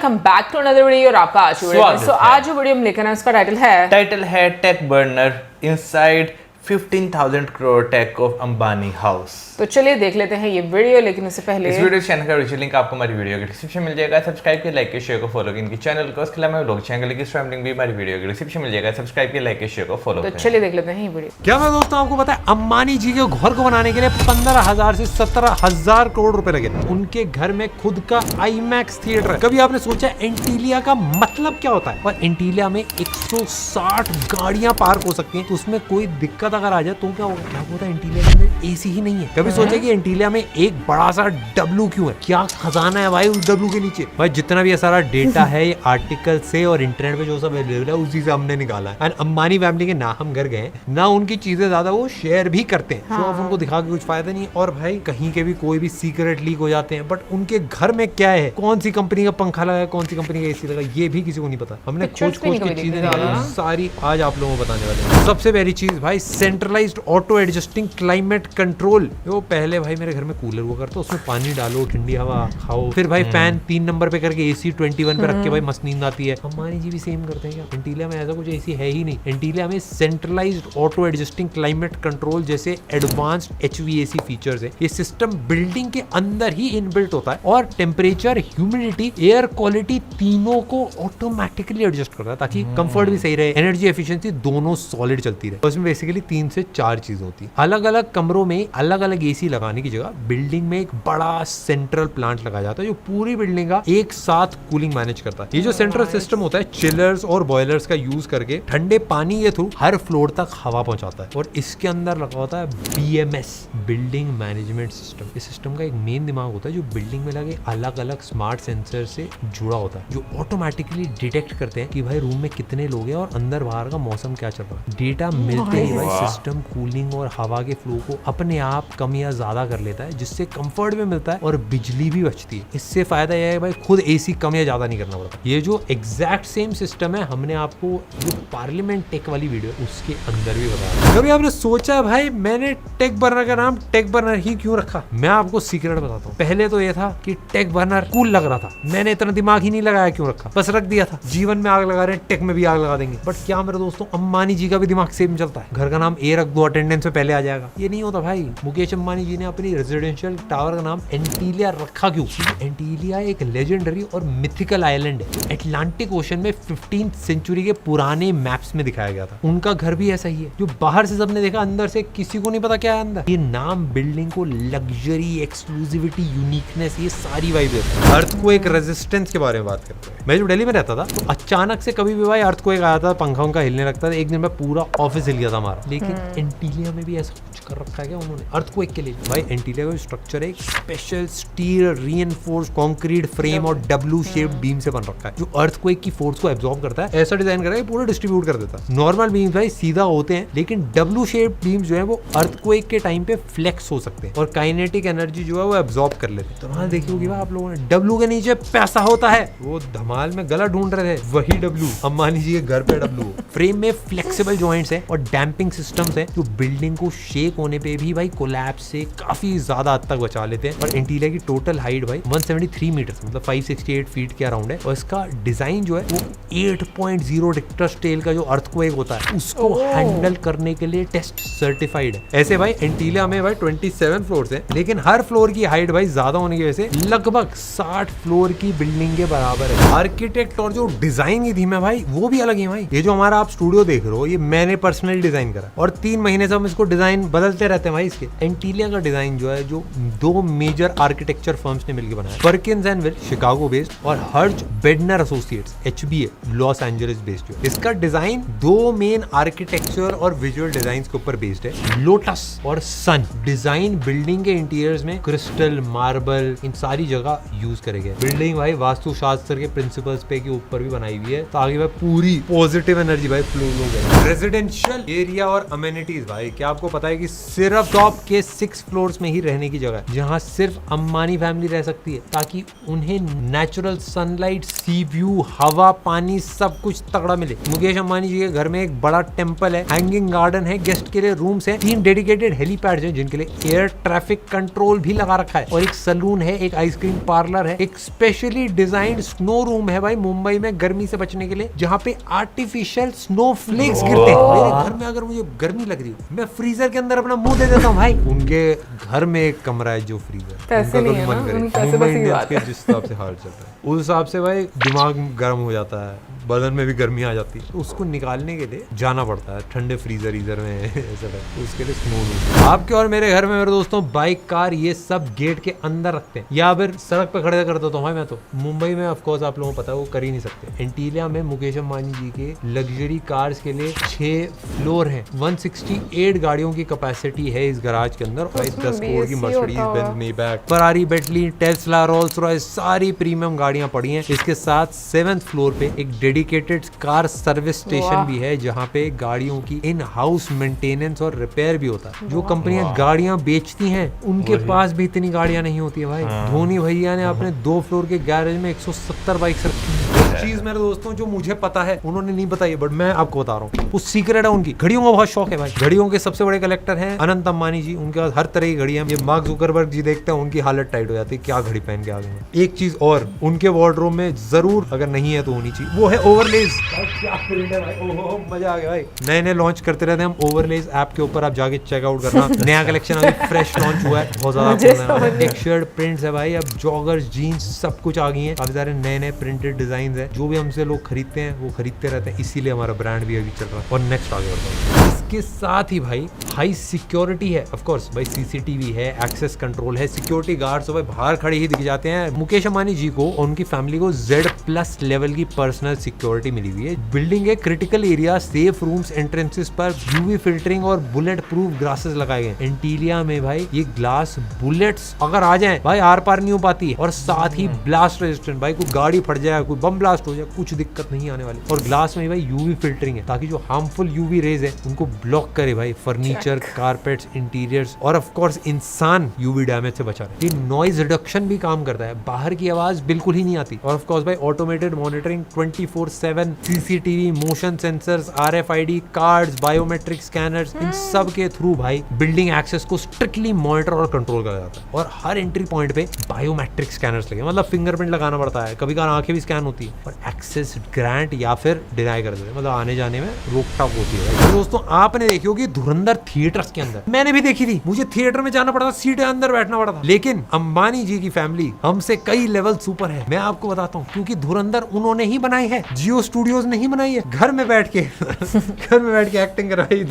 Welcome back to another video और आपका आज वीडियो। आज जो वीडियो हम लेकर आए उसका टाइटल है Tech Burner inside 15,000 crore tech of Ambani house. तो चलिए देख लेते हैं ये वीडियो, लेकिन उससे पहले इस वीडियो चैनल का ओरिजिनल लिंक आपको हमारी वीडियो के डिस्क्रिप्शन मिल जाएगा। सब्सक्राइब के लाइक के शेयर को फॉलो करें इनकी चैनल को। उसके अलावा व्लॉग चैनल की स्ट्रीम लिंक भी हमारी वीडियो के डिस्क्रिप्शन मिल जाएगा। सब्सक्राइब के लाइक के शेयर को फॉलो तो चलिए देख लेते हैं ये वीडियो। क्या मैं दोस्तों आपको पता है अंबानी जी के घर को बनाने के लिए 15,000 से 17,000 करोड़ रुपए लगे थे। उनके घर में खुद का आईमैक्स थिएटर है। कभी आपने सोचा एंटीलिया का मतलब क्या होता है? और एंटीलिया में 160 गाड़ियां पार्क हो सकती हैं, तो उसमें कोई दिक्कत अगर आ जाए तो क्या होता है? एंटीलिया के अंदर एसी ही नहीं है। कभी सोचा कि एंटीलिया में एक बड़ा सा डब्लू क्यों है? क्या खजाना है भाई उस डब्लू के नीचे? भाई जितना भी ये सारा डेटा है ये आर्टिकल से और इंटरनेट पे जो सब अवेलेबल है उसी से हमने निकाला है। एंड अंबानी फैमिली के ना हम घर गए ना उनकी चीजें ज्यादा वो शेयर भी करते हैं। तो अब उनको दिखा के कुछ फायदा नहीं है। और भाई कहीं के भी कोई भी सीक्रेट लीक हो जाते हैं, बट उनके घर में क्या है, कौन सी कंपनी का पंखा लगा है, कौन सी कंपनी का एसी लगा, ये भी किसी को नहीं पता। हमने खोज खोज की चीजें निकाली सारी आज आप लोगों को बताने वाले हैं। सबसे पहली चीज भाई centralised auto adjusting climate control. वो पहले भाई मेरे घर में कूलर हुआ करता, उसमें पानी डालो, ठंडी हवा खाओ, फिर भाई फैन 3 नंबर पे करके AC 21 पे रख के भाई मस्त नींद आती है। अंबानी जी भी सेम करते हैं क्या? एंटीलिया में ऐसा कुछ एसी है ही नहीं। एंटीलिया में centralised auto adjusting climate control जैसे एडवांस्ड HVAC फीचर्स है। ये सिस्टम बिल्डिंग के अंदर ही इनबिल्ट होता है और टेम्परेचर, ह्यूमिडिटी, एयर क्वालिटी तीनों को ऑटोमेटिकली एडजस्ट करता है ताकि कंफर्ट भी सही रहे, एनर्जी एफिशिएंसी दोनों सॉलिड चलती रहे। उसमें बेसिकली 3 से 4 चीज होती है। अलग अलग कमरों में अलग अलग एसी लगाने की जगह बिल्डिंग में एक बड़ा सेंट्रल प्लांट लगाया जाता है जो पूरी बिल्डिंग का एक साथ कूलिंग मैनेज करता है। ये जो सेंट्रल सिस्टम होता है चिलर्स और बॉयलर्स का यूज करके ठंडे पानी के थ्रू हर फ्लोर तक हवा पहुंचाता है। और इसके अंदर लगा होता है BMS, बिल्डिंग मैनेजमेंट सिस्टम। इस सिस्टम का एक मेन दिमाग होता है जो बिल्डिंग में लगे अलग अलग स्मार्ट सेंसर से जुड़ा होता है, जो ऑटोमेटिकली डिटेक्ट करते हैं कि भाई रूम में कितने लोग हैं और अंदर बाहर का मौसम क्या चल रहा है। डेटा मिलते ही भाई सिस्टम कूलिंग और हवा के फ्लो को अपने आप कम या ज्यादा कर लेता है, जिससे कंफर्ट भी मिलता है और बिजली भी बचती है। इससे फायदा यह है भाई खुद AC कम या ज्यादा नहीं करना पड़ता। ये जो एग्जैक्ट सेम सिस्टम है हमने आपको जो पार्लियामेंट टेक वाली वीडियो उसके अंदर भी बताया। कभी आपने सोचा है भाई मैंने टेक बर्नर का नाम टेक बर्नर ही क्यों रखा? मैं आपको सीक्रेट बताता हूँ। पहले तो ये था कि टेक बर्नर कूल लग रहा था, मैंने इतना दिमाग ही नहीं लगाया क्यों रखा, बस रख दिया था। जीवन में आग लगा रहे हैं, टेक में भी आग लगा देंगे। बट क्या मेरे दोस्तों अंबानी जी का भी दिमाग सेम चलता है? घर का नाम A रख दो, अटेंडेंस में पहले आ जाएगा। ये नहीं होता भाई। मुकेश अंबानी जी ने अपनी रेजिडेंशियल टावर का नाम एंटीलिया रखा क्यों? एंटीलिया एक लेजेंडरी और मिथिकल आइलैंड है। अटलांटिक ओशन में 15th सेंचुरी के पुराने मैप्स में दिखाया गया था। उनका घर भी ऐसा ही है, जो बाहर से सबने देखा, अंदर से किसी को नहीं पता क्या है अंदर। ये नाम बिल्डिंग को लग्जरी, एक्सक्लूसिविटी, यूनिकनेस, ये सारी वाइब देता है। अर्थक्वेक रेजिस्टेंस के बारे में बात करते हैं। मैं जब दिल्ली में रहता था तो अचानक से कभी भी भाई अर्थक्वेक आया था, पंखा उनका हिलने लगता था। एक दिन में पूरा ऑफिस हिल गया था हमारा। लेकिन एंटीलिया में भी ऐसा कुछ कर रखा है क्या उन्होंने अर्थक्वेक के लिए? भाई एंटीलिया का स्ट्रक्चर एक special steel reinforced concrete frame और W शेप्ड बीम से बन रखा है, जो अर्थक्वेक की फोर्स को एब्जॉर्ब करता है। ऐसा डिजाइन करा है पूरा डिस्ट्रीब्यूट कर देता है। नॉर्मल बीम्स भाई सीधा होते हैं, लेकिन W शेप्ड बीम्स जो है वो अर्थक्वेक के टाइम पे फ्लेक्स हो सकते हैं और काइनेटिक एनर्जी जो है वो एब्जॉर्ब कर लेते हैं। तो वहां देखी होगी आप लोगों ने W के नीचे पैसा होता है। वो धमाल में गला ढूंढ रहे थे, वही W अंबानी जी के घर पे W। फ्रेम में फ्लेक्सिबल जॉइंट्स है और डैम्पिंग सिस्टम्स है जो बिल्डिंग को शेक होने पे भी भाई कोलैप्स से काफी ज्यादा हद तक बचा लेते हैं। और एंटीलिया की टोटल हाइट भाई 173 मीटर मतलब 568 फीट के अराउंड है। और इसका डिजाइन जो है वो 8.0 रिक्टर स्केल का जो अर्थक्वेक होता है उसको हैंडल करने के लिए टेस्ट सर्टिफाइड है। ऐसे भाई एंटीलिया में भाई 27 फ्लोर्स हैं, लेकिन हर फ्लोर की हाइट भाई ज्यादा होने की वजह से लगभग 60 फ्लोर की बिल्डिंग के बराबर है। आर्किटेक्ट और जो डिजाइन की थीम है भाई वो भी अलग है भाई। ये जो हमारा आप स्टूडियो देख रहे हो ये मैंने पर्सनली डिजाइन करा और 3 महीने से हम इसको डिजाइन बदलते रहते हैं भाई। इसके एंटीलिया का डिजाइन जो है जो 2 मेजर आर्किटेक्चर फर्म्स ने मिलकर बनाया, Perkins and will Chicago based और हर्ज Bednar associates HBA Los Angeles based है। इसका डिजाइन 2 मेन आर्किटेक्चर और विजुअल डिजाइंस के ऊपर बेस्ड है, लोटस और सन। डिजाइन बिल्डिंग के इंटीरियर्स में क्रिस्टल, मार्बल, इन सारी जगह यूज करे गए। बिल्डिंग भाई वास्तुशास्त्र के प्रिंसिपल्स पे के ऊपर भी बनाई हुई है ताकि भाई पूरी पॉजिटिव एनर्जी भाई फ्लो हो गए। रेजिडेंशियल एरिया और अमेनिटीज भाई, क्या आपको पता है कि सिर्फ टॉप के 6 फ्लोर्स में ही रहने की जगह है जहाँ सिर्फ अंबानी फैमिली रह सकती है, ताकि उन्हें नेचुरल सनलाइट, सी व्यू, हवा, पानी सब कुछ तगड़ा मिले। मुकेश अंबानी जी के घर में एक बड़ा टेम्पल है, हैंगिंग गार्डन है, गेस्ट के लिए रूम्स है, 3 डेडिकेटेड हेलीपैड्स हैं जिनके लिए एयर ट्रैफिक कंट्रोल भी लगा रखा है, और एक सलून है, एक आइसक्रीम पार्लर है, एक स्पेशली डिजाइंड स्नो रूम है भाई मुंबई में गर्मी से बचने के लिए, जहाँ पे आर्टिफिशियल स्नो फ्लेक्स गिरते हैं। मेरे घर में अगर मुझे गर्मी लग रही है, मैं फ्रीजर के अंदर अपना मुंह दे देता हूँ भाई। उनके घर में एक कमरा है जो फ्रीजर, पैसे नहीं है ना, मुंबई इंडियंस के जिस हिसाब से हाल चल रहा है उस हिसाब से भाई दिमाग गर्म हो जाता है, बदन में भी गर्मी आ जाती है, तो उसको निकालने के लिए जाना पड़ता है ठंडे फ्रीजर ईजर में ऐसा तो उसके लिए स्नो रूम। आपके और मेरे घर में मेरे दोस्तों बाइक, कार ये सब गेट के अंदर रखते हैं या फिर सड़क पे खड़े कर देता हूँ भाई। मैं तो मुंबई में ऑफ कोर्स आप लोगों को पता है वो कर ही नहीं सकते। एंटीलिया में मुकेश अंबानी जी के लग्जरी कार्स के लिए 6 फ्लोर है, 168 गाड़ियों की कैपेसिटी है इस गराज के अंदर। 10 करोड़ की Mercedes Benz, Maybach, Ferrari, Bentley, Tesla, Rolls Royce सारी प्रीमियम गाड़ियां पड़ी हैं। इसके साथ 7th फ्लोर पे एक डेडिकेटेड कार सर्विस स्टेशन भी है जहाँ पे गाड़ियों की इन हाउस मेंटेनेंस और रिपेयर भी होता है। जो कंपनियां गाड़ियां बेचती हैं उनके पास भी इतनी गाड़ियां नहीं होती है भाई। धोनी भैया ने अपने 2 फ्लोर के गैरेज में 170 बाइक्स रखी है। चीज मेरे दोस्तों जो मुझे पता है उन्होंने नहीं बताई, बट मैं आपको बता रहा हूँ, वो सीक्रेट है उनकी। घड़ियों का बहुत शौक है भाई। घड़ियों के सबसे बड़े कलेक्टर हैं अनंत अंबानी जी, उनके पास हर तरह की घड़ी है। ये मार्क जुकरबर्ग जी देखते हैं उनकी हालत टाइट हो जाती है, क्या घड़ी पहन के आ गए हैं। एक चीज और उनके वार्डरोब में जरूर अगर नहीं है तो होनी चाहिए, वो है ओवरलेज। क्या प्रिंट है भाई, ओहो मजा आ गया भाई। नए नए लॉन्च करते रहते हैं हम ओवरलेज ऐप के ऊपर, आप जाके चेकआउट करना। नया कलेक्शन अभी फ्रेश लॉन्च हुआ है, बहुत ज्यादा टेक्सचर्ड प्रिंट्स है भाई। अब जॉगर्स, जीन्स सब कुछ आ गई है, काफी सारे नए नए प्रिंटेड डिजाइन है। जो भी हमसे लोग खरीदते हैं वो खरीदते रहते हैं, इसीलिए हमारा ब्रांड भी अभी चल रहा है। और नेक्स्ट आगे बढ़ता है। इसके साथ ही भाई हाई सिक्योरिटी है, ऑफ कोर्स भाई सीसीटीवी है, एक्सेस कंट्रोल है, सिक्योरिटी गार्ड्स तो भाई बाहर खड़े ही दिख जाते हैं। मुकेश अंबानी जी को और उनकी फैमिली को Z+ लेवल की पर्सनल सिक्योरिटी मिली हुई है। बिल्डिंग के critical area, safe rooms, entrances पर यूवी फिल्टरिंग और बुलेट प्रूफ ग्लासेस लगाए गए। एंटीलिया में भाई ये ग्लास बुलेट्स अगर आ जाए भाई आर पार नहीं हो पाती, और साथ ही ब्लास्ट रेजिस्टेंट, भाई कोई गाड़ी फट जाए, कोई बम ब्लास्ट हो जाए, कुछ दिक्कत नहीं आने वाली। और ग्लास में भाई यूवी फिल्टरिंग है ताकि जो हार्मफुल यूवी रेज है उनको ब्लॉक करे भाई। फर्नीचर, कारपेट्स, इंटीरियर्स और ऑफ कोर्स इंसान यूवी डैमेज से बचा रहे। ये नॉइज रिडक्शन भी काम करता है, बाहर की आवाज बिल्कुल ही नहीं आती। और ऑफ कोर्स भाई automated monitoring, 24/7 CCTV, motion sensors, RFID cards, biometric scanners, इन सब के थ्रू भाई बिल्डिंग एक्सेस को स्ट्रिक्टली मॉनिटर और कंट्रोल करा जाता है। और हर एंट्री पॉइंट पे बायोमेट्रिक स्कैनर्स लगे, मतलब फिंगरप्रिंट लगाना पड़ता है, कभी कभार आंखें भी स्कैन होती है, और एक्सेस ग्रांट या फिर डिनाई कर देते हैं, मतलब आने जाने में रोक टोक होती है। तो दोस्तों आपने देखी होगी धुरंधर थिएटर्स के अंदर, मैंने भी देखी थी, मुझे थिएटर में जाना पड़ा था, सीट अंदर बैठना पड़ा था। लेकिन अंबानी जी की फैमिली हमसे कई लेवल सुपर है, मैं आपको बताता हूँ, क्योंकि धुरंधर उन्होंने ही बनाई है, जियो स्टूडियोज नहीं बनाई है। घर में बैठ के घर में बैठ के एक्टिंग कराई।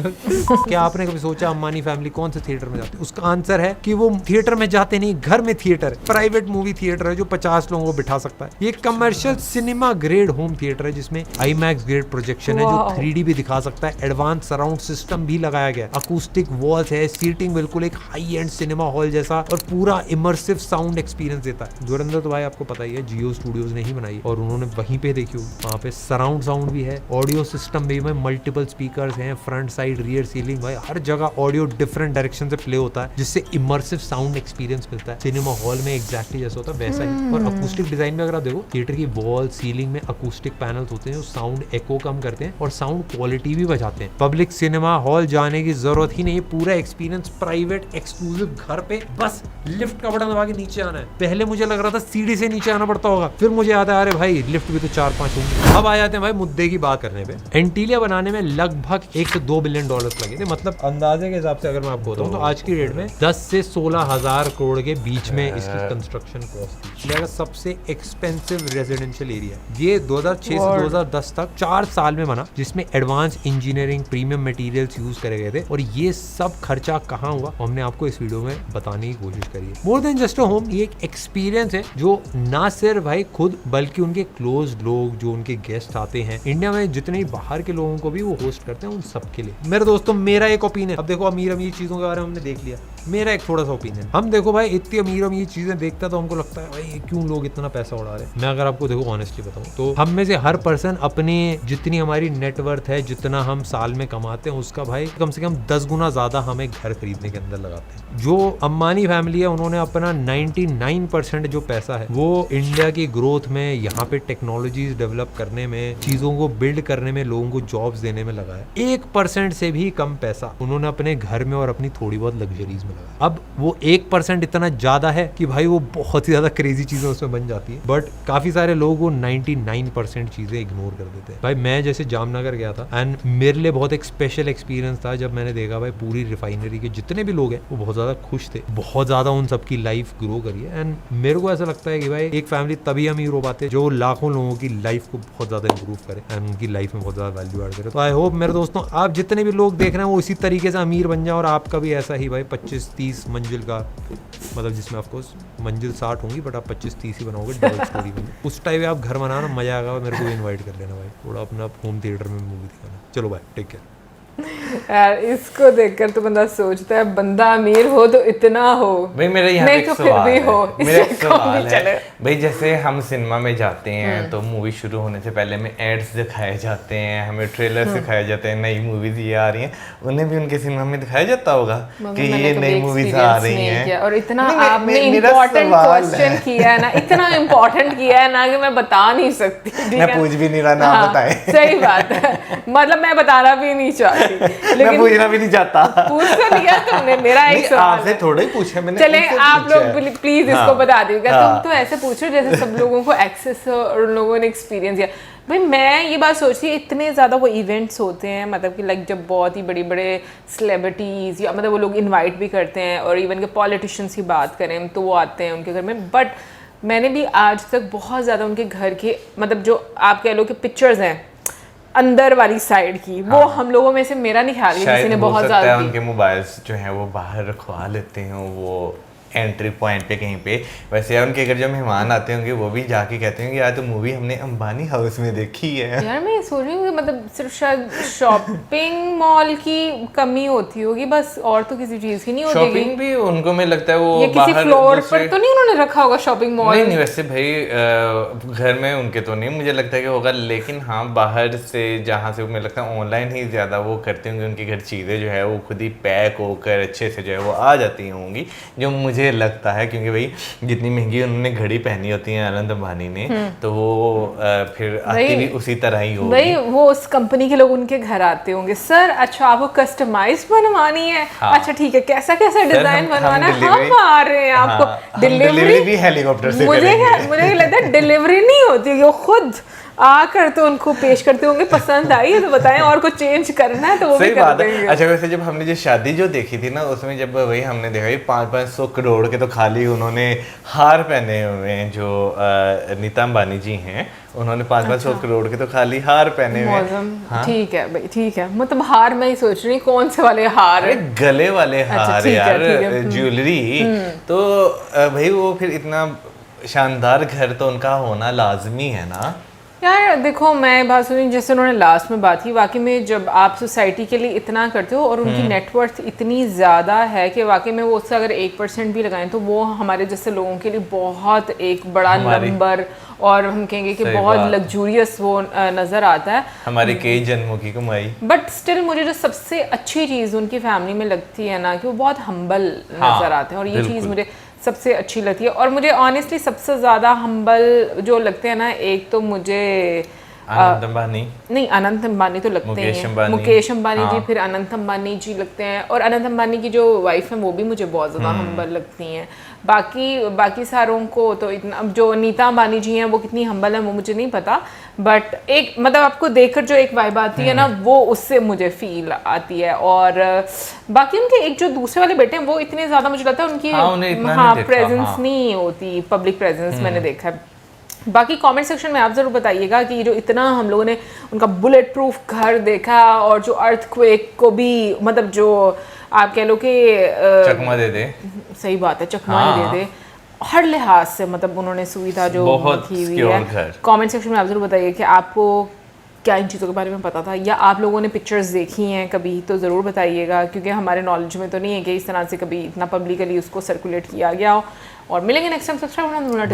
क्या आपने कभी सोचा अंबानी फैमिली कौन से थिएटर में जाती है? उसका आंसर है कि वो थिएटर में जाते नहीं, घर में थिएटर है, प्राइवेट मूवी थिएटर है जो 50 लोगों को बिठा सकता है। ये commercial cinema grade home theatre है जिसमें IMAX ग्रेड प्रोजेक्शन है जो 3D भी दिखा सकता है, एडवांस सराउंड सिस्टम भी लगाया गया, अकूस्टिक वॉल्स है, सीटिंग बिल्कुल एक हाई एंड सिनेमा हॉल जैसा, और पूरा इमर्सिव साउंड एक्सपीरियंस देता है। धुरंधर तो भाई आपको पता ही है जियो स्टूडियोज ने ही बनाई, और उन्होंने वहीं पे देखी, वहाँ पे सराउंड साउंड भी है, ऑडियो सिस्टम भी में मल्टीपल स्पीकर्स हैं, फ्रंट साइड, रियर सीलिंग, भाई हर जगह ऑडियो डिफरेंट डायरेक्शन से प्ले होता है, जिससे इमर्सिव साउंड एक्सपीरियंस मिलता है। सिनेमा हॉल में एग्जैक्टली जैसा होता है वैसा ही। और अकूस्टिक डिजाइन में अगर आप देखो, थिएटर की वॉल, सीलिंग में अकूस्टिक पैनल्स होते हैं जो साउंड एको कम करते हैं और साउंड क्वालिटी भी बचाते हैं। पब्लिक सिनेमा हॉल जाने की जरूरत ही नहीं, पूरा एक्सपीरियंस प्राइवेट एक्सक्लूसिव घर पे, बस लिफ्ट का बटन दबा के नीचे आना है। पहले मुझे लग रहा था सीढ़ी से नीचे आना पड़ता होगा, फिर मुझे याद आया अरे भाई लिफ्ट भी तो 4-5 होंगे। अब आ जाते हैं भाई मुद्दे की बात करने पे। एंटीलिया बनाने में लगभग 1 से 2 बिलियन डॉलर लगे थे, मतलब अंदाजे के हिसाब से अगर मैं आपको बताऊं तो आज की डेट में 10 से 16 हजार करोड़ के बीच में इसकी कंस्ट्रक्शन कॉस्ट थी। इसलिए सबसे एक्सपेंसिव रेजिडेंशियल एरिया ये 2006 से 2010 तक 4 साल में बना, जिसमें advance engineering, premium materials use करे गए थे। और ये सब खर्चा कहाँ हुआ हमने आपको इस वीडियो में बताने की कोशिश करी है। More than just a home, ये एक एक्सपीरियंस है जो ना सिर्फ भाई खुद बल्कि उनके क्लोज लोग, जो उनके गेस्ट आते हैं, इंडिया में जितने बाहर के लोगों को भी वो होस्ट करते हैं, उन सबके लिए। मेरे दोस्तों मेरा एक ओपिनियन, अब देखो अमीर अमीर चीजों के बारे में हमने देख लिया, मेरा एक थोड़ा सा ओपिनियन, हम देखो भाई इतनी अमीर अमीर चीजें देखते हैं तो हमको लगता है भाई क्यों लोग इतना पैसा उड़ा रहे हैं। मैं अगर आपको देखो ऑनेस्टली बताऊं तो हम में से हर पर्सन अपने जितनी हमारी नेटवर्थ है, जितना हम साल में कमाते हैं, उसका भाई कम से कम 10 गुना ज्यादा हमें घर खरीदने के अंदर लगाते हैं। जो अंबानी फैमिली है उन्होंने अपना 99% जो पैसा है वो इंडिया की ग्रोथ में, यहाँ पे टेक्नोलॉजीज डेवलप करने में, चीजों को बिल्ड करने में, लोगों को जॉब्स देने में लगाया। 1% से भी कम पैसा उन्होंने अपने घर में और अपनी थोड़ी बहुत लग्जरीज में लगाया। अब वो 1% इतना ज्यादा है कि भाई वो बहुत ही ज्यादा क्रेजी चीजें उसमें बन जाती है, बट काफी सारे लोग वो 99% चीजें इग्नोर कर देते हैं। भाई मैं जैसे जामनगर गया था एंड मेरे लिए बहुत एक स्पेशल एक्सपीरियंस था जब मैंने देखा भाई पूरी रिफाइनरी के जितने भी लोग हैं वो बहुत ज्यादा खुश थे, बहुत ज्यादा उन सबकी लाइफ ग्रो करी है। एंड मेरे को ऐसा लगता है कि भाई एक फैमिली तभी अमीर हो पाते जो लाखों लोगों की लाइफ को बहुत ज्यादा इंप्रूव करे एंड उनकी लाइफ में बहुत ज्यादा वैल्यू ऐड करे। तो आई होप मेरे दोस्तों आप जितने भी लोग देख रहे हैं वो इसी तरीके से अमीर बन जाए और आपका भी ऐसा ही भाई 25-30 मंजिल का, मतलब जिसमें ऑफकोर्स मंजिल 60 होंगी बट आप 25-30 ही बनाओगे, डबल स्टोरी में उस टाइप आप घर बनाना, मजा आएगा। मेरे को इन्वाइट कर लेना भाई, थोड़ा अपना होम थिएटर में मूवी दिखाना। चलो भाई टेक केयर। यार इसको देखकर तो बंदा सोचता है बंदा अमीर हो तो इतना हो। भाई मेरे यहाँ नहीं एक तो फिर सवाल भी है। हो, मेरा एक इससे कम सवाल भी है चले। भाई, जैसे हम सिनेमा में जाते हैं तो मूवी शुरू होने से पहले में एड्स दिखाए जाते हैं, हमें ट्रेलर दिखाए जाते हैं, नई मूवीज ये आ रही हैं, उन्हें भी उनके सिनेमा में दिखाया जाता होगा कि ये नई मूवीज आ रही हैं। और इतना आपने इम्पोर्टेंट क्वेश्चन किया है ना, इतना इम्पोर्टेंट किया है ना कि मैं बता नहीं सकती। मैं पूछ भी नहीं रहा ना, आप बताएं। सही बात है, मतलब मैं बताना भी नहीं चाहती, मैं पूछना भी नहीं चाहता। पूछ तो लिया तुमने, मेरा एक सवाल आपसे थोड़ा ही पूछा मैंने। चले आप लोग प्लीज इसको बता दीजिएगा। हाँ। तुम तो ऐसे पूछ रहे हो जैसे सब लोगों को एक्सेस और उन लोगों ने एक्सपीरियंस किया। भाई मैं ये बात सोचती हूँ इतने ज़्यादा वो इवेंट्स होते हैं, मतलब कि लाइक जब बहुत ही बड़े बड़े सेलिब्रिटीज़ या मतलब वो लोग इनवाइट भी करते हैं, और इवन के पॉलिटिशियंस की बात करें तो वो आते हैं उनके घर में। बट मैंने भी आज तक बहुत ज़्यादा उनके घर के, मतलब जो आप कह लो कि पिक्चर्स हैं अंदर वाली साइड की, वो हम लोगों में से मेरा नहीं ख्याल है किसी ने बहुत ज्यादा उनके मोबाइल्स जो हैं वो बाहर रखवा लेते हैं वो एंट्री पॉइंट पे कहीं पे। वैसे यार उनके घर जो मेहमान आते होंगे वो भी जाके कहते हैं कि यार तो मूवी हमने अंबानी हाउस में देखी है। यार मैं सोच रही हूँ मतलब सिर्फ शायद शॉपिंग मॉल की कमी होती होगी बस, और तो किसी चीज की नहीं होती। शॉपिंग भी उनको में लगता है वो ये किसी फ्लोर पर तो नहीं उन्होंने रखा होगा शॉपिंग मॉल। नहीं वैसे भाई घर में उनके तो नहीं मुझे लगता है कि होगा, लेकिन हाँ बाहर से जहाँ से मुझे लगता है ऑनलाइन ही ज़्यादा वो करते होंगे, उनके घर चीज़ें जो है वो खुद ही पैक होकर अच्छे से जो है वो आ जाती होंगी, जो मुझे लगता है। क्योंकि भाई जितनी महंगी उन्होंने घड़ी पहनी होती है आनंद अंबानी ने, तो वो फिर आती भी उसी तरह ही होगी। भाई वो उस कंपनी के लोग उनके घर आते होंगे, सर अच्छा आपको कस्टमाइज बनवानी है, हाँ। अच्छा ठीक है कैसा कैसा डिजाइन बनवाना है, हम आ रहे हैं आपको। हाँ, डिलीवरी भी हेलीकॉप्टर से मुझे लगता है डिलीवरी नहीं होती, वो खुद आकर तो उनको पेश करते होंगे, पसंद आई है तो बताएं, और कुछ चेंज करना है तो वो भी कर देंगे। अच्छा वैसे जब हमने जो शादी जो देखी थी ना उसमें जब वही हमने देखा 500 करोड़ के तो खाली उन्होंने हार पहने हुए हैं, जो नीता अंबानी जी हैं उन्होंने 500 करोड़ के तो खाली हार पहने हुए हैं। हाँ? ठीक है भाई ठीक है, मतलब हार मैं ही सोच रही कौन से वाले हार, गले वाले हार यार, ज्वेलरी। तो भाई वो फिर इतना शानदार घर तो उनका होना लाजमी है ना यार। देखो मैं बात सुनी जैसे उन्होंने लास्ट में बात की, वाकई में जब आप सोसाइटी के लिए इतना करते हो और उनकी नेटवर्थ इतनी ज़्यादा है कि वाकई में वो उससे अगर 1% भी लगाएं तो वो हमारे जैसे लोगों के लिए बहुत एक बड़ा नंबर, और हम कहेंगे कि बहुत लग्जूरियस वो नज़र आता है, हमारे कई जन्मों की कमाई। बट स्टिल मुझे जो सबसे अच्छी चीज़ उनकी फैमिली में लगती है ना कि वो बहुत हम्बल नज़र आते हैं, और ये चीज़ मुझे सबसे अच्छी लगती है। और मुझे ऑनेस्टली सबसे ज़्यादा हम्बल जो लगते हैं ना, एक तो मुझे अनंत अंबानी, नहीं अनंत अंबानी तो लगते हैं, मुकेश अंबानी जी, फिर अनंत अंबानी जी लगते हैं, और अनंत अंबानी की जो वाइफ है वो भी मुझे बहुत ज़्यादा हम्बल लगती हैं। बाकी सारों को तो इतना, अब जो नीता अंबानी जी हैं वो कितनी हम्बल है वो मुझे नहीं पता, बट एक मतलब आपको देखकर जो एक वाइब आती है ना वो उससे मुझे फील आती है। और बाकी उनके एक जो दूसरे वाले बेटे हैं वो इतने ज़्यादा मुझे लगता है उनकी प्रेजेंस नहीं होती, पब्लिक प्रेजेंस मैंने देखा है। बाकी कमेंट सेक्शन में आप ज़रूर बताइएगा कि जो इतना हम लोगों ने उनका बुलेट प्रूफ घर देखा, और जो अर्थक्वेक को भी मतलब जो आप कह लो कि चकमा दे दे, सही बात है चकमा ही दे दे, हर लिहाज से मतलब उन्होंने सुविधा जो की हुई है। कमेंट सेक्शन में आप ज़रूर बताइए कि आपको क्या इन चीज़ों के बारे में पता था, या आप लोगों ने पिक्चर्स देखी हैं कभी, तो ज़रूर बताइएगा, क्योंकि हमारे नॉलेज में तो नहीं है कि इस तरह से कभी इतना पब्लिकली उसको सर्कुलेट किया गया हो। और मिलेंगे नेक्स्ट टाइम, सब्सक्राइब करना भूलना।